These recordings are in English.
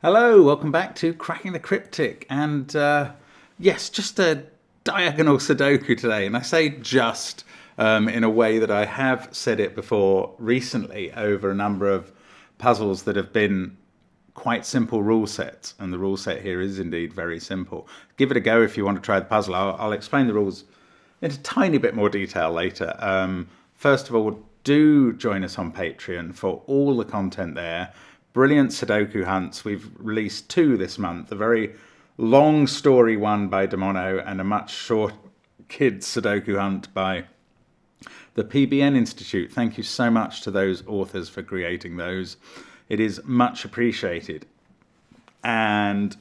Hello, welcome back to Cracking the Cryptic, and yes, just a diagonal Sudoku today, and I say just in a way that I have said it before recently over a number of puzzles that have been quite simple rule sets, and the rule set here is indeed very simple. Give it a go if you want to try the puzzle. I'll explain the rules in a tiny bit more detail later. First of all, do join us on Patreon for all the content there. Brilliant Sudoku hunts. We've released 2 this month. A very long story one by Demono and a much short kids Sudoku hunt by the PBN Institute. Thank you so much to those authors for creating those. It is much appreciated. And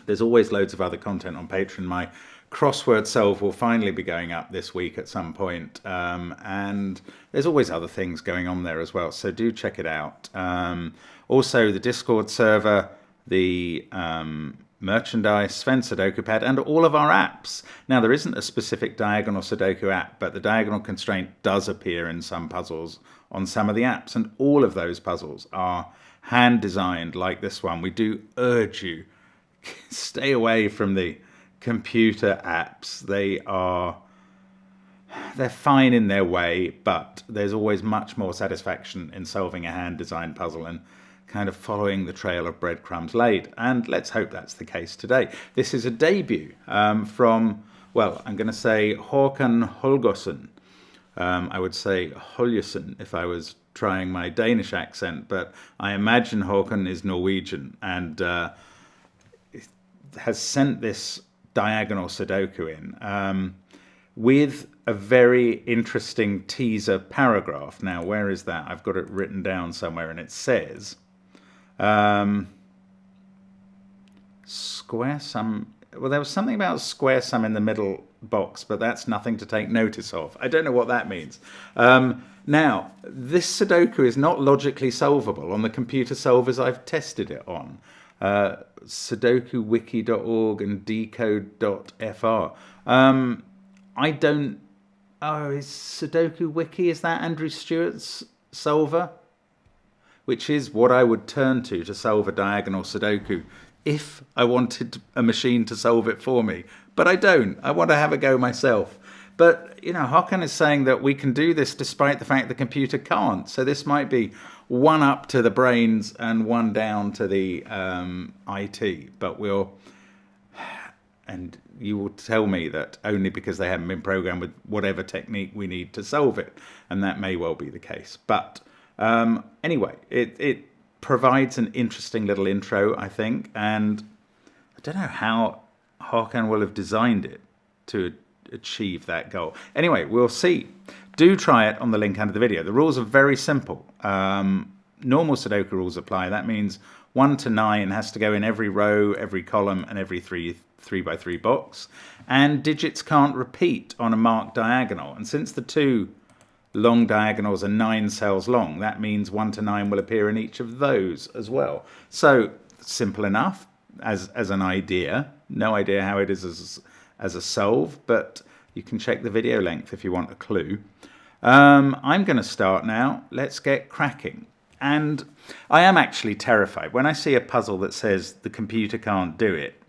there's always loads of other content on Patreon. My crossword solve will finally be going up this week at some point. And there's always other things going on there as well. So do check it out. Also, the Discord server, the merchandise, Sven Sudoku Pad, and all of our apps. Now, there isn't a specific diagonal Sudoku app, but the diagonal constraint does appear in some puzzles on some of the apps. And all of those puzzles are hand-designed like this one. We do urge you, stay away from the computer apps. They're fine in their way, but there's always much more satisfaction in solving a hand-designed puzzle and kind of following the trail of breadcrumbs laid. And let's hope that's the case today. This is a debut from, well, I'm going to say Håkan Holgersen. I would say Holgersen if I was trying my Danish accent, but I imagine Håkan is Norwegian and has sent this diagonal Sudoku in with a very interesting teaser paragraph. Now, where is that? I've got it written down somewhere, and it says square sum. Well, there was something about square sum in the middle box, but that's nothing to take notice of. I don't know what that means. Now, this Sudoku is not logically solvable on the computer solvers I've tested it on. SudokuWiki.org and decode.fr. I don't... Oh, is Sudoku Wiki, is that Andrew Stewart's solver? Which is what I would turn to solve a diagonal Sudoku if I wanted a machine to solve it for me. But I don't. I want to have a go myself. But, you know, Håkan is saying that we can do this despite the fact the computer can't. So this might be 1 up to the brains and 1 down to the IT. But we'll... And you will tell me that only because they haven't been programmed with whatever technique we need to solve it. And that may well be the case. But anyway, it provides an interesting little intro, I think. And I don't know how Håkan will have designed it to achieve that goal. Anyway, we'll see. Do try it on the link under the video. The rules are very simple. Normal Sudoku rules apply. That means 1 to 9 has to go in every row, every column, and every 3x3 box. And digits can't repeat on a marked diagonal. And since the 2 long diagonals are 9 cells long, that means 1 to 9 will appear in each of those as well. So simple enough as an idea. No idea how it is as a solve, but you can check the video length if you want a clue. I'm going to start now. Let's get cracking. And I am actually terrified. When I see a puzzle that says the computer can't do it,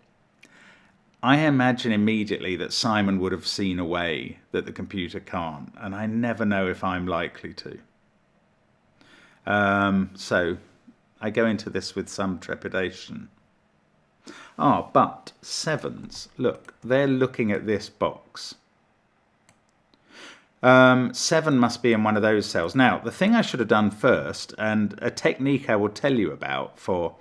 I imagine immediately that Simon would have seen a way that the computer can't, and I never know if I'm likely to. So I go into this with some trepidation. But 7s, look, they're looking at this box. 7 must be in one of those cells. Now, the thing I should have done first, and a technique I will tell you about for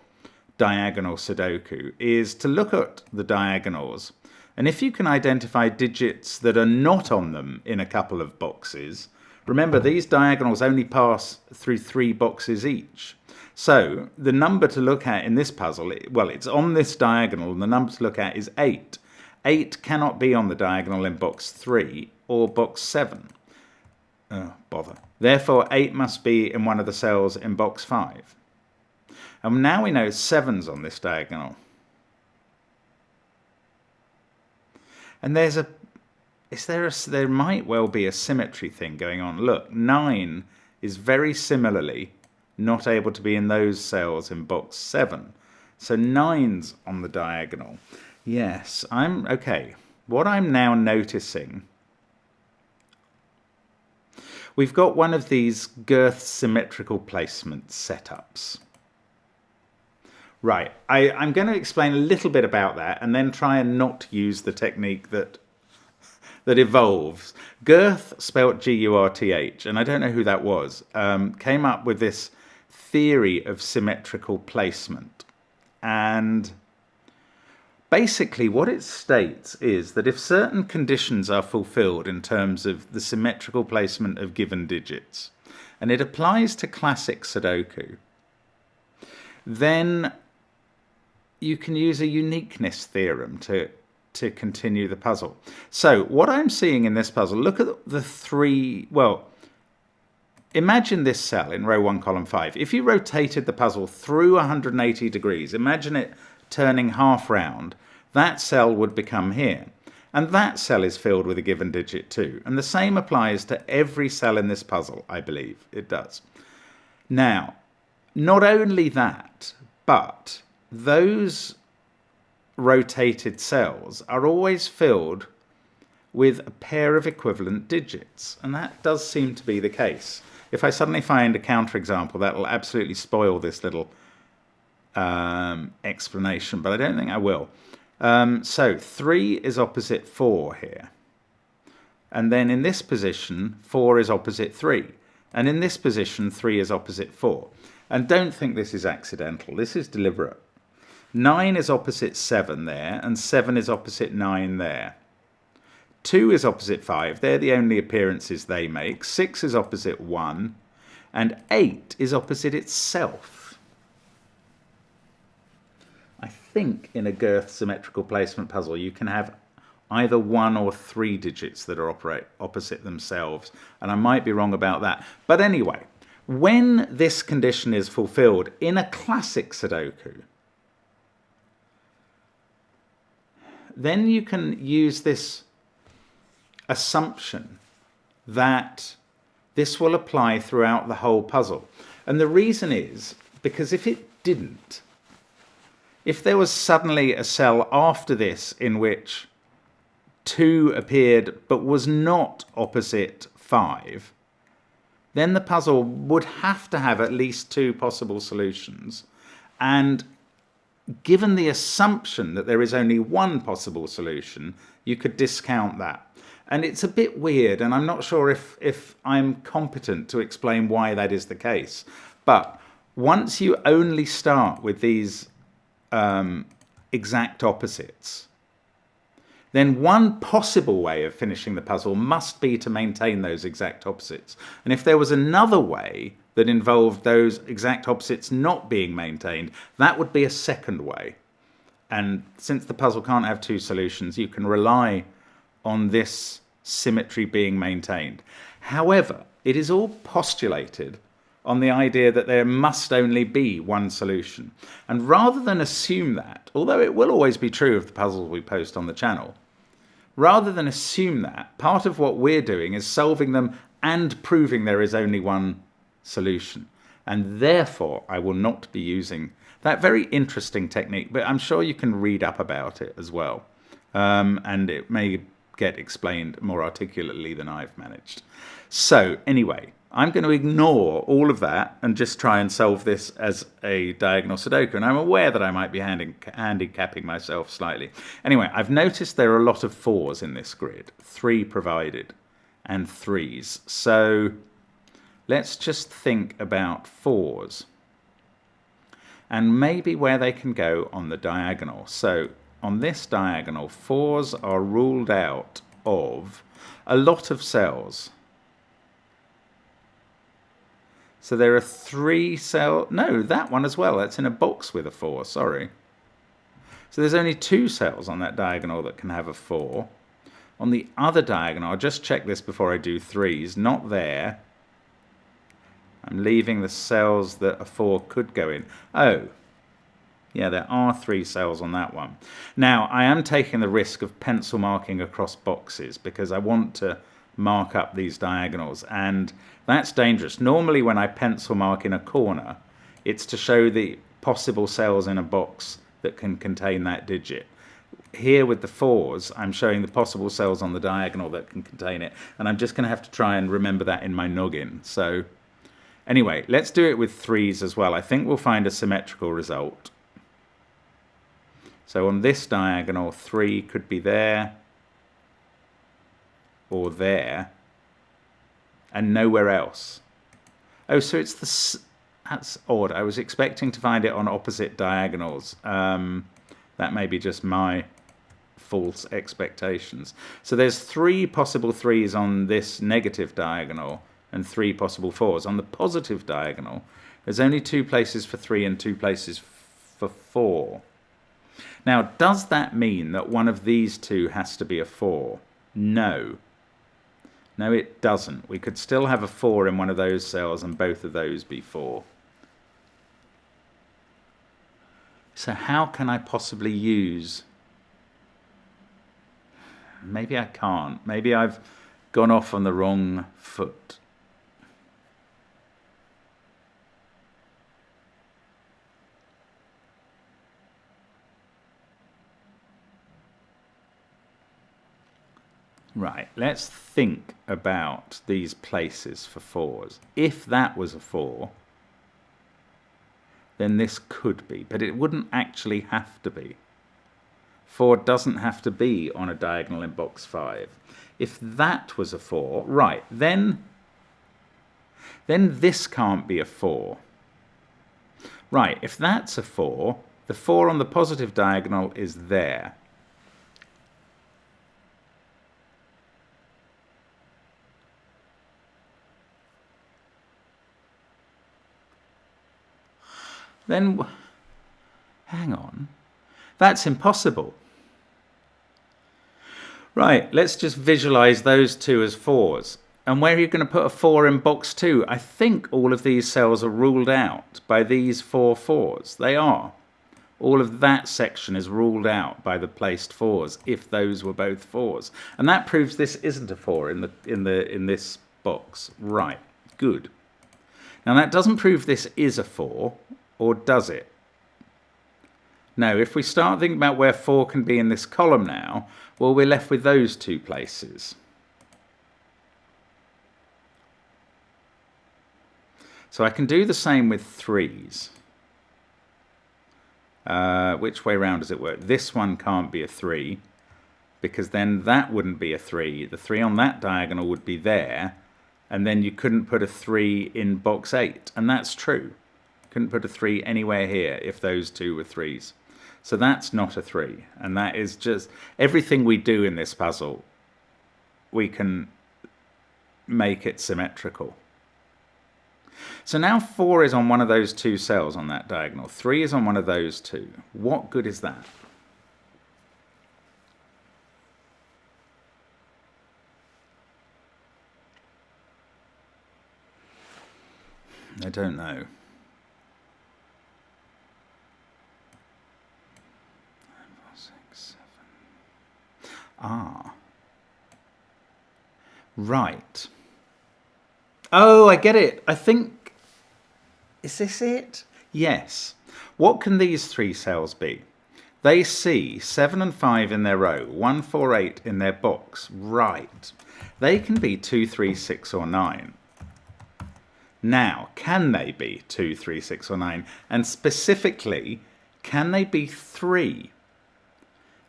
diagonal Sudoku, is to look at the diagonals. And if you can identify digits that are not on them in a couple of boxes, remember these diagonals only pass through 3 boxes each. So the number to look at in this puzzle, well, it's on this diagonal, and the number to look at is 8. 8 cannot be on the diagonal in box 3 or box 7. Oh, bother. Therefore, 8 must be in one of the cells in box 5. And now we know 7's on this diagonal. And there might well be a symmetry thing going on. Look, 9 is very similarly not able to be in those cells in box 7. So 9's on the diagonal. Yes, okay. What I'm now noticing, we've got one of these girth symmetrical placement setups. Right, I'm going to explain a little bit about that and then try and not use the technique that evolves. Girth, spelt G-U-R-T-H, and I don't know who that was, came up with this theory of symmetrical placement. And basically what it states is that if certain conditions are fulfilled in terms of the symmetrical placement of given digits, and it applies to classic Sudoku, then you can use a uniqueness theorem to continue the puzzle. So what I'm seeing in this puzzle, look at the three, well, imagine this cell in row 1, column 5. If you rotated the puzzle through 180 degrees, imagine it turning half round, that cell would become here. And that cell is filled with a given digit too. And the same applies to every cell in this puzzle, I believe it does. Now, not only that, but those rotated cells are always filled with a pair of equivalent digits. And that does seem to be the case. If I suddenly find a counterexample, that will absolutely spoil this little explanation, but I don't think I will. So 3 is opposite 4 here. And then in this position, 4 is opposite 3. And in this position, 3 is opposite 4. And don't think this is accidental. This is deliberate. 9 is opposite 7 there, and 7 is opposite 9 there. 2 is opposite 5. They're the only appearances they make. 6 is opposite 1. And 8 is opposite itself. I think in a girth symmetrical placement puzzle you can have either 1 or 3 digits that are opposite themselves. And I might be wrong about that. But anyway, when this condition is fulfilled in a classic Sudoku, then you can use this assumption that this will apply throughout the whole puzzle. And the reason is because if it didn't, if there was suddenly a cell after this in which 2 appeared but was not opposite 5, then the puzzle would have to have at least 2 possible solutions. And given the assumption that there is only 1 possible solution, you could discount that. And it's a bit weird, and I'm not sure if I'm competent to explain why that is the case. But once you only start with these exact opposites, then one possible way of finishing the puzzle must be to maintain those exact opposites. And if there was another way that involved those exact opposites not being maintained, that would be a second way. And since the puzzle can't have 2 solutions, you can rely on this symmetry being maintained. However, it is all postulated on the idea that there must only be 1 solution. And rather than assume that, although it will always be true of the puzzles we post on the channel, rather than assume that, part of what we're doing is solving them and proving there is only 1 solution. And therefore, I will not be using that very interesting technique, but I'm sure you can read up about it as well. And it may get explained more articulately than I've managed. So anyway, I'm going to ignore all of that and just try and solve this as a diagonal Sudoku. And I'm aware that I might be handicapping myself slightly. Anyway, I've noticed there are a lot of 4s in this grid, 3 provided, and 3s. So let's just think about 4s and maybe where they can go on the diagonal. So on this diagonal, 4s are ruled out of a lot of cells. So there are 3 cells. No, that one as well. That's in a box with a 4, sorry. So there's only 2 cells on that diagonal that can have a 4. On the other diagonal, I'll just check this before I do 3s, not there. I'm leaving the cells that a 4 could go in. Oh, yeah, there are 3 cells on that one. Now, I am taking the risk of pencil marking across boxes because I want to mark up these diagonals, and that's dangerous. Normally when I pencil mark in a corner, it's to show the possible cells in a box that can contain that digit. Here with the 4s, I'm showing the possible cells on the diagonal that can contain it, and I'm just going to have to try and remember that in my noggin. So anyway, let's do it with 3s as well. I think we'll find a symmetrical result. So on this diagonal, 3 could be there or there and nowhere else. Oh, so it's the... That's odd. I was expecting to find it on opposite diagonals. That may be just my false expectations. So there's 3 possible 3s on this negative diagonal and 3 possible 4s. On the positive diagonal, there's only 2 places for 3 and 2 places for 4. Now, does that mean that one of these 2 has to be a 4? No. No, it doesn't. We could still have a 4 in one of those cells and both of those be 4. So how can I possibly use... Maybe I can't. Maybe I've gone off on the wrong foot. Right, let's think about these places for 4s. If that was a 4, then this could be, but it wouldn't actually have to be. 4 doesn't have to be on a diagonal in box 5. If that was a 4, right, then this can't be a 4. Right, if that's a 4, the 4 on the positive diagonal is there. Then, hang on, that's impossible. Right, let's just visualize those 2 as 4s. And where are you going to put a 4 in box 2? I think all of these cells are ruled out by these 4 4s. They are. All of that section is ruled out by the placed 4s if those were both 4s. And that proves this isn't a 4 in this box. Right, good. Now that doesn't prove this is a 4. Or does it? No, if we start thinking about where 4 can be in this column now, well, we're left with those 2 places. So I can do the same with 3s. Which way round does it work? This one can't be a 3, because then that wouldn't be a 3. The 3 on that diagonal would be there, and then you couldn't put a 3 in box 8, and that's true. Couldn't put a 3 anywhere here if those 2 were 3s. So that's not a 3. And that is just everything we do in this puzzle, we can make it symmetrical. So now 4 is on one of those 2 cells on that diagonal. 3 is on one of those 2. What good is that? I don't know. Ah. Right. Oh, I get it. I think... Is this it? Yes. What can these 3 cells be? They see 7 and 5 in their row, 1, 4, 8 in their box. Right. They can be 2, 3, 6 or 9. Now, can they be 2, 3, 6 or 9? And specifically, can they be 3?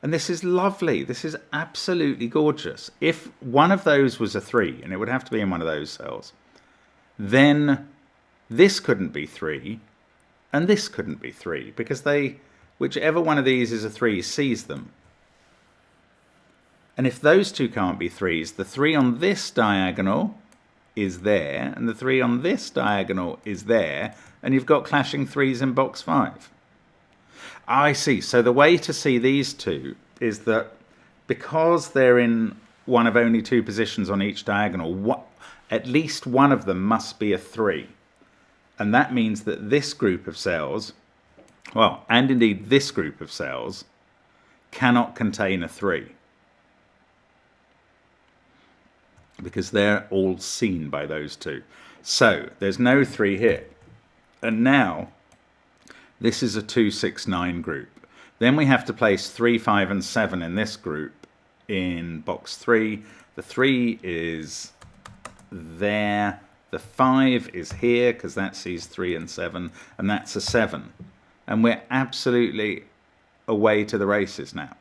And this is lovely. This is absolutely gorgeous. If one of those was a 3, and it would have to be in one of those cells, then this couldn't be 3, and this couldn't be 3, because whichever one of these is a 3 sees them. And if those 2 can't be 3s, the 3 on this diagonal is there, and the 3 on this diagonal is there, and you've got clashing 3s in box 5. I see. So the way to see these 2 is that because they're in one of only 2 positions on each diagonal, at least one of them must be a 3. And that means that this group of cells, well, and indeed this group of cells, cannot contain a 3. Because they're all seen by those 2. So there's no 3 here. And now This is a 2, 6, 9 group. Then we have to place 3, 5 and 7 in this group in box 3. The 3 is there. The 5 is here because that sees 3 and 7, and that's a 7. And we're absolutely away to the races now.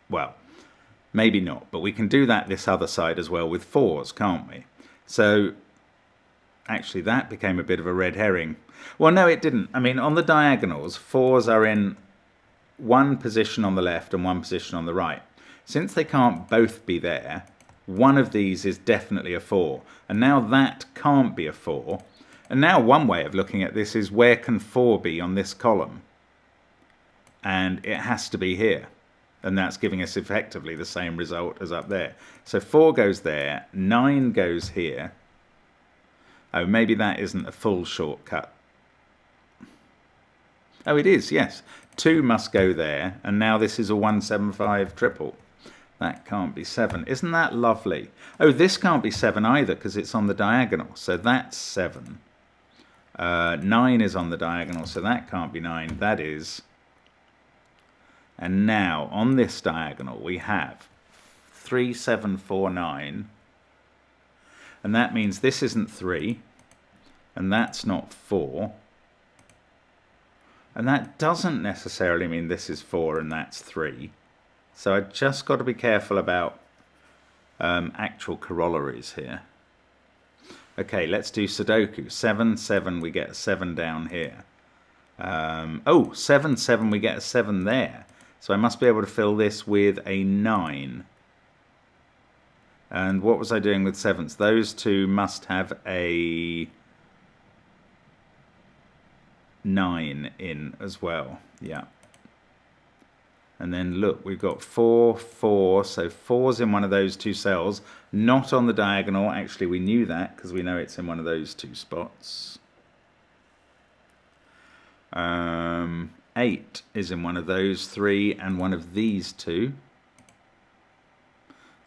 Well, maybe not, but we can do that this other side as well with 4s, can't we? So actually that became a bit of a red herring. Well, no, it didn't. I mean, on the diagonals, 4s are in one position on the left and one position on the right. Since they can't both be there, one of these is definitely a 4. And now that can't be a 4. And now one way of looking at this is, where can 4 be on this column? And it has to be here. And that's giving us effectively the same result as up there. So 4 goes there, 9 goes here. Oh, maybe that isn't a full shortcut. Oh, it is, yes. 2 must go there, and now this is a 175 triple. That can't be 7. Isn't that lovely? Oh, this can't be 7 either because it's on the diagonal. So that's 7. 9 is on the diagonal, so that can't be 9. That is. And now on this diagonal we have 3, 7, 4, 9. And that means this isn't 3. And that's not 4. And that doesn't necessarily mean this is 4 and that's 3. So I just got to be careful about actual corollaries here. Okay, let's do Sudoku. 7, 7, we get a 7 down here. Oh, 7, 7, we get a 7 there. So I must be able to fill this with a 9. And what was I doing with 7s? Those two must have a 9 in as well. Yeah. And then look, we've got 4, 4. So 4's in one of those two cells, not on the diagonal. Actually, we knew that because we know it's in one of those two spots. 8 is in one of those 3 and one of these 2.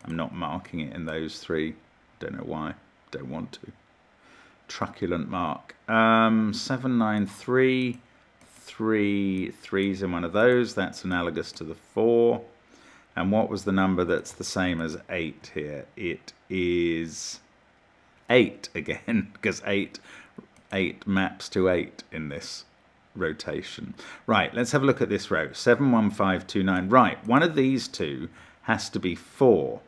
I'm not marking it in those 3. Don't know why. Don't want to. Truculent mark. 7, 9, 3. 3's in one of those. That's analogous to the 4. And what was the number that's the same as 8 here? It is 8 again, because 8 maps to 8 in this rotation. Right, let's have a look at this row. 7, 1, 5, 2, 9. Right, one of these two has to be 4.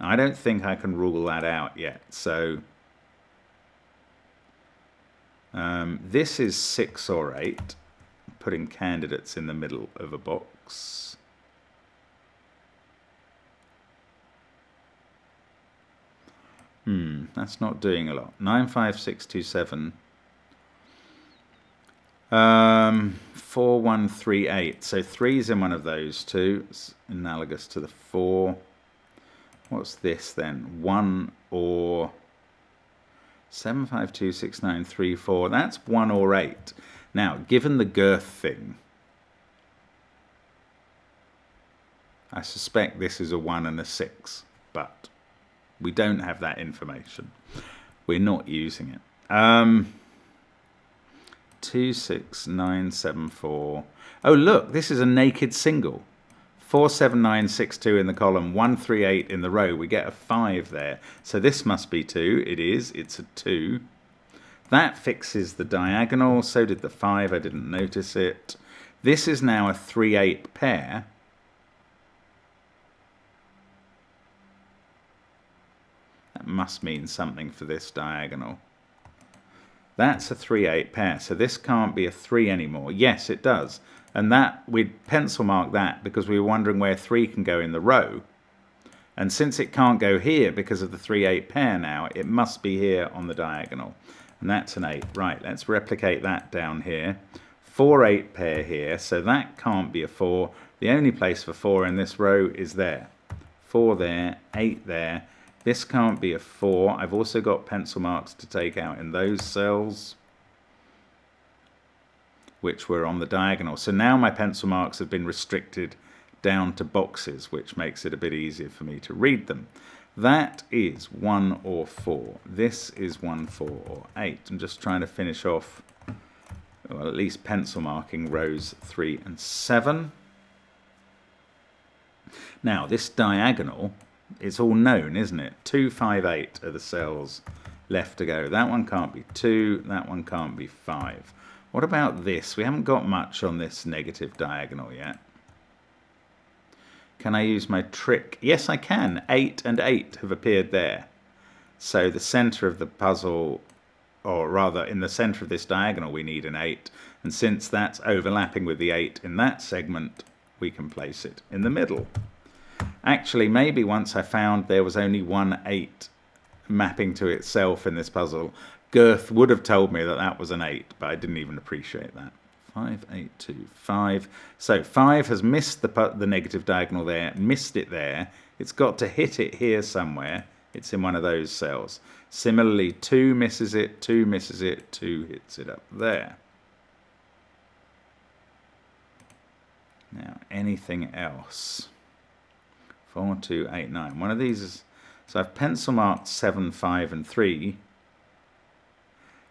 I don't think I can rule that out yet. So this is 6 or 8. Putting candidates in the middle of a box. That's not doing a lot. 9, 5, 6, 2, 7. 4, 1, 3, 8. So 3's in one of those two. It's analogous to the 4. What's this then? 1 or 7, 5, 2, 6, 9, 3, 4. That's 1 or 8. Now, given the girth thing, I suspect this is a 1 and a 6, but we don't have that information. We're not using it. 2, 6, 9, 7, 4. Oh, look, this is a naked single. 4, 7, 9, 6, 2 in the column, 1, 3, 8 in the row. We get a 5 there. So this must be 2. It is. It's a 2. That fixes the diagonal. So did the 5. I didn't notice it. This is now a 3, 8 pair. That must mean something for this diagonal. That's a 3, 8 pair. So this can't be a 3 anymore. Yes, it does. And that, we'd pencil mark that because we were wondering where 3 can go in the row. And since it can't go here because of the 3, 8 pair now, it must be here on the diagonal. And that's an 8. Right, let's replicate that down here. 4, 8 pair here, so that can't be a 4. The only place for 4 in this row is there. 4 there, 8 there. This can't be a 4. I've also got pencil marks to take out in those cells, which were on the diagonal. So now my pencil marks have been restricted down to boxes, which makes it a bit easier for me to read them. That is 1 or 4. This is 1, 4 or 8. I'm just trying to finish off well, at least pencil marking rows 3 and 7. Now this diagonal, it's all known, isn't it? 2, 5, 8 are the cells left to go. That one can't be 2, that one can't be 5. What about this? We haven't got much on this negative diagonal yet. Can I use my trick? Yes, I can. 8 and 8 have appeared there. So the center of the puzzle, or rather in the center of this diagonal, we need an 8. And since that's overlapping with the 8 in that segment, we can place it in the middle. Actually, maybe once I found there was only one 8 mapping to itself in this puzzle, Girth would have told me that that was an 8, but I didn't even appreciate that. 5, 8, 2, 5. So 5 has missed the negative diagonal there, missed it there. It's got to hit it here somewhere. It's in one of those cells. Similarly, 2 misses it, 2 misses it, 2 hits it up there. Now, anything else? 4, 2, 8, 9. One of these is... So I've pencil marked 7, 5, and 3.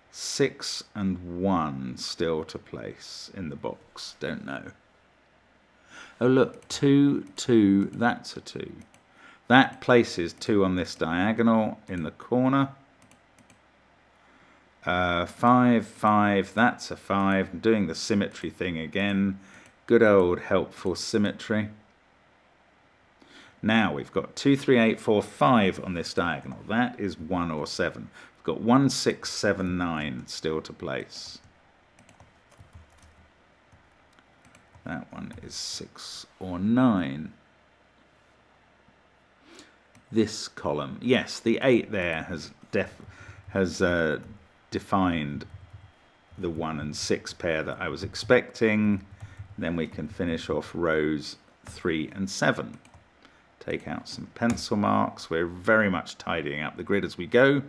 6 and 1 still to place in the box. Don't know. Oh look, 2, 2, that's a 2. That places 2 on this diagonal in the corner. 5, 5, that's a 5. I'm doing the symmetry thing again. Good old helpful symmetry. Now we've got 2, 3, 8, 4, 5 on this diagonal. That is 1 or 7. We've got 1, 6, 7, 9 still to place. That one is 6 or 9. This column, yes, the 8 there has defined the 1 and 6 pair that I was expecting. Then we can finish off rows 3 and 7. Take out some pencil marks. We're very much tidying up the grid as we go,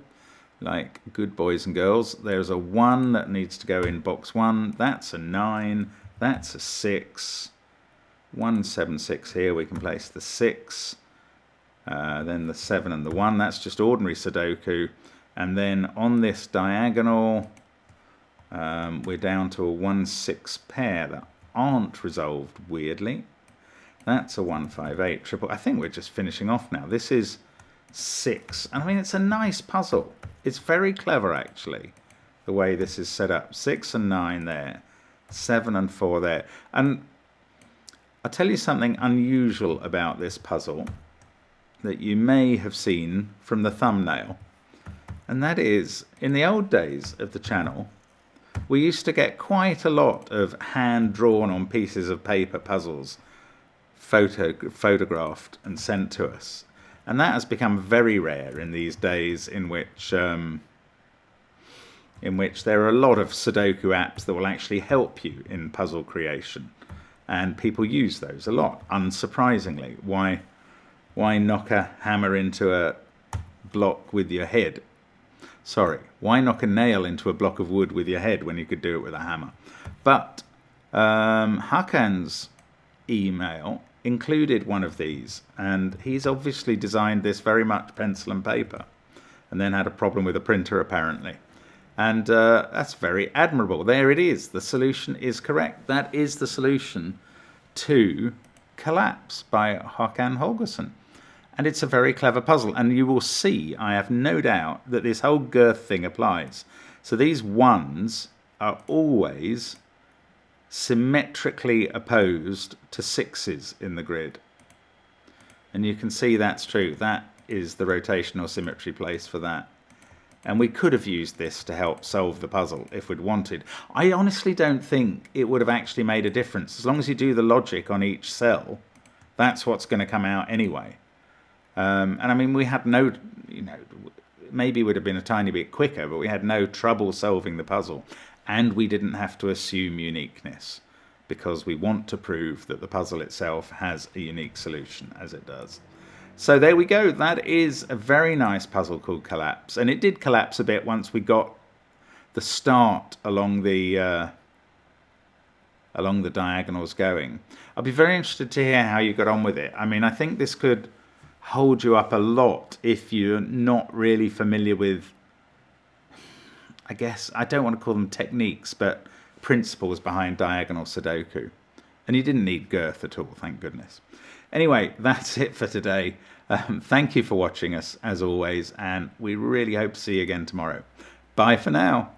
like good boys and girls. There's a 1 that needs to go in box 1. That's a 9. That's a 6. 1, 7, 6 here. We can place the 6. Then the 7 and the 1. That's just ordinary Sudoku. And then on this diagonal, we're down to a 1, 6 pair that aren't resolved weirdly. That's a 1, 5, 8 triple. I think we're just finishing off now. This is 6. And I mean, it's a nice puzzle. It's very clever, actually, the way this is set up. 6 and 9 there. 7 and 4 there. And I'll tell you something unusual about this puzzle that you may have seen from the thumbnail. And that is, in the old days of the channel, we used to get quite a lot of hand-drawn on pieces of paper puzzles photographed and sent to us, and that has become very rare in these days, in which there are a lot of Sudoku apps that will actually help you in puzzle creation, and people use those a lot, unsurprisingly. Why knock a hammer into a block with your head? Sorry, why knock a nail into a block of wood with your head when you could do it with a hammer? But Hakan's email included one of these, and he's obviously designed this very much pencil and paper, and then had a problem with a printer apparently. And that's very admirable. There it is. The solution is correct. That is the solution to Collapse by Håkan Holgersson. And it's a very clever puzzle. And you will see, I have no doubt, that this whole girth thing applies. So these 1s are always symmetrically opposed to 6s in the grid. And you can see that's true. That is the rotational symmetry place for that. And we could have used this to help solve the puzzle if we'd wanted. I honestly don't think it would have actually made a difference. As long as you do the logic on each cell, that's what's going to come out anyway. And I mean, we had no, maybe it would have been a tiny bit quicker, but we had no trouble solving the puzzle. And we didn't have to assume uniqueness, because we want to prove that the puzzle itself has a unique solution, as it does. So there we go. That is a very nice puzzle called Collapse. And it did collapse a bit once we got the start along the diagonals going. I'll be very interested to hear how you got on with it. I mean, I think this could hold you up a lot if you're not really familiar with, I guess, I don't want to call them techniques, but principles behind diagonal Sudoku. And you didn't need girth at all, thank goodness. Anyway, that's it for today. Thank you for watching us, as always, and we really hope to see you again tomorrow. Bye for now.